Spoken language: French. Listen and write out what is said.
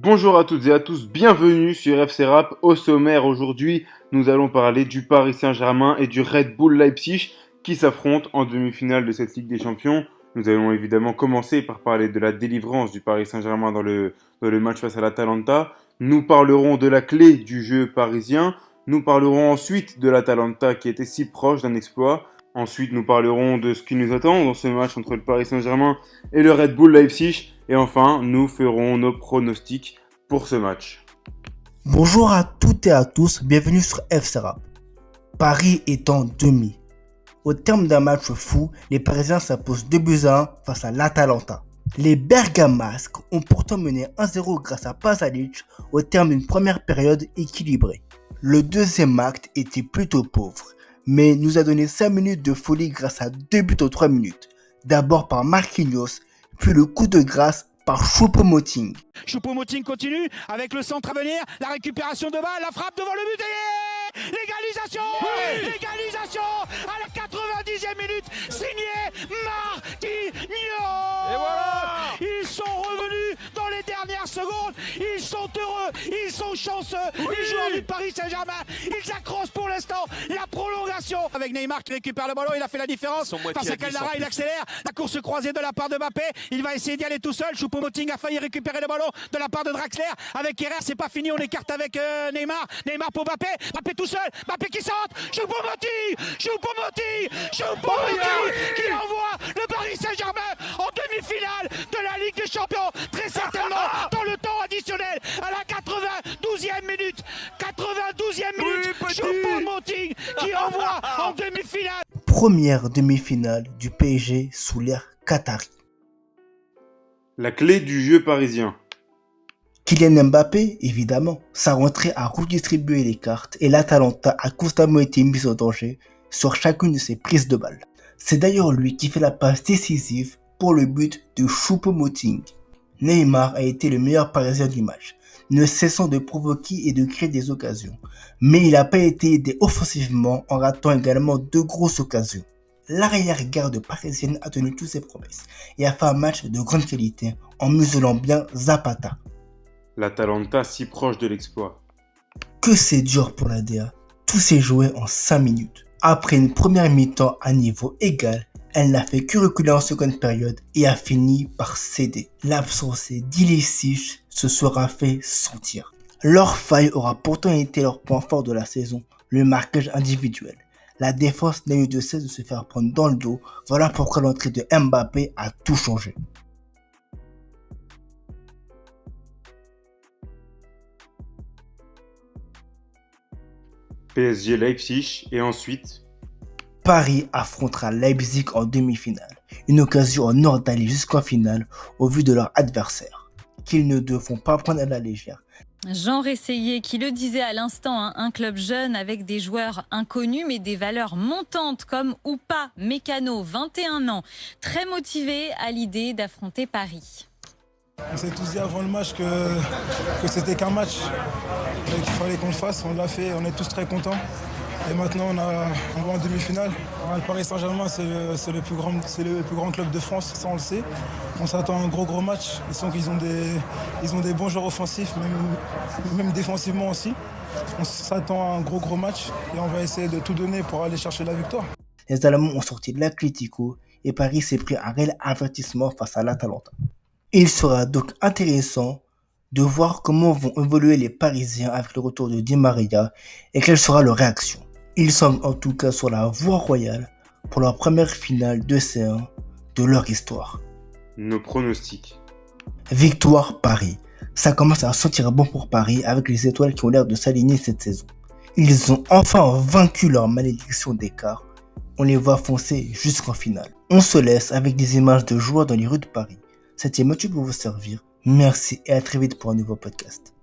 Bonjour à toutes et à tous, bienvenue sur FC Rap. Au sommaire aujourd'hui, nous allons parler du Paris Saint-Germain et du Red Bull Leipzig qui s'affrontent en demi-finale de cette Ligue des Champions. Nous allons évidemment commencer par parler de la délivrance du Paris Saint-Germain dans le match face à l'Atalanta. Nous parlerons de la clé du jeu parisien. Nous parlerons ensuite de l'Atalanta qui était si proche d'un exploit. Ensuite, nous parlerons de ce qui nous attend dans ce match entre le Paris Saint-Germain et le Red Bull Leipzig. Et enfin, nous ferons nos pronostics pour ce match. Bonjour à toutes et à tous, bienvenue sur FC Rap. Paris est en demi. Au terme d'un match fou, les Parisiens s'imposent 2-1 face à l'Atalanta. Les Bergamasques ont pourtant mené 1-0 grâce à Pasalic au terme d'une première période équilibrée. Le deuxième acte était plutôt pauvre, mais nous a donné 5 minutes de folie grâce à 2 buts en 3 minutes. D'abord par Marquinhos, puis le coup de grâce par Choupo-Moting. Choupo-Moting continue avec le centre à venir, la récupération de balle, la frappe devant le but et l'égalisation. Oui, l'égalisation à la 90e minute, signé Marquinhos. Et voilà, ils sont revenus dans les dernières secondes, ils sont heureux, ils sont chanceux. Les joueurs du Paris Saint-Germain, ils accrochent pour l'instant la prolongation avec Neymar qui récupère le ballon, il a fait la différence. Face à Caldara, il accélère, la course croisée de la part de Mbappé, il va essayer d'y aller tout seul. Choupo-Moting a failli récupérer le ballon de la part de Draxler avec Herrera, c'est pas fini, on écarte avec Neymar pour Mbappé, Mbappé tout seul, Mbappé qui centre, Choupo-Moting qui envoie le Paris Saint-Germain en demi-finale de la Ligue des Champions, très certainement dans le temps additionnel à la 92e minute, Choupo-Moting qui envoie en demi-finale. Première demi-finale du PSG sous l'ère Qatari. La clé du jeu parisien. Kylian Mbappé, évidemment, sa rentrée a redistribué les cartes et l'Atalanta a constamment été mise en danger sur chacune de ses prises de balle. C'est d'ailleurs lui qui fait la passe décisive pour le but de Choupo-Moting. Neymar a été le meilleur parisien du match, ne cessant de provoquer et de créer des occasions. Mais il n'a pas été aidé offensivement en ratant également 2 grosses occasions. L'arrière-garde parisienne a tenu toutes ses promesses et a fait un match de grande qualité en muselant bien Zapata. L'Atalanta si proche de l'exploit. Que c'est dur pour la DA, tout s'est joué en 5 minutes. Après une première mi-temps à niveau égal, elle n'a fait que reculer en seconde période et a fini par céder. L'absence d'Ilicic se sera fait sentir. Leur faille aura pourtant été leur point fort de la saison, le marquage individuel. La défense n'a eu de cesse de se faire prendre dans le dos, voilà pourquoi l'entrée de Mbappé a tout changé. PSG Leipzig et ensuite Paris affrontera Leipzig en demi-finale, une occasion en or d'aller jusqu'en finale au vu de leur adversaire, qu'ils ne devront pas prendre à la légère. Jean Resseillé qui le disait à l'instant, un club jeune avec des joueurs inconnus mais des valeurs montantes comme Oupa Mécano, 21 ans, très motivé à l'idée d'affronter Paris. On s'est tous dit avant le match que c'était qu'un match et qu'il fallait qu'on le fasse, on l'a fait, on est tous très contents. Et maintenant on va en demi-finale. Le Paris Saint-Germain c'est le plus grand club de France, ça on le sait. On s'attend à un gros match. Ils ont des bons joueurs offensifs, même défensivement aussi. On s'attend à un gros match et on va essayer de tout donner pour aller chercher la victoire. Les Allemands ont sorti de l'Atlético et Paris s'est pris un réel avertissement face à l'Atalanta. Il sera donc intéressant de voir comment vont évoluer les Parisiens avec le retour de Di Maria et quelle sera leur réaction. Ils semblent en tout cas sur la voie royale pour leur première finale de C1 de leur histoire. nos pronostics. Victoire Paris. Ça commence à sentir bon pour Paris avec les étoiles qui ont l'air de s'aligner cette saison. Ils ont enfin vaincu leur malédiction d'écart. On les voit foncer jusqu'en finale. On se laisse avec des images de joie dans les rues de Paris. C'était Mathieu pour vous servir. Merci et à très vite pour un nouveau podcast.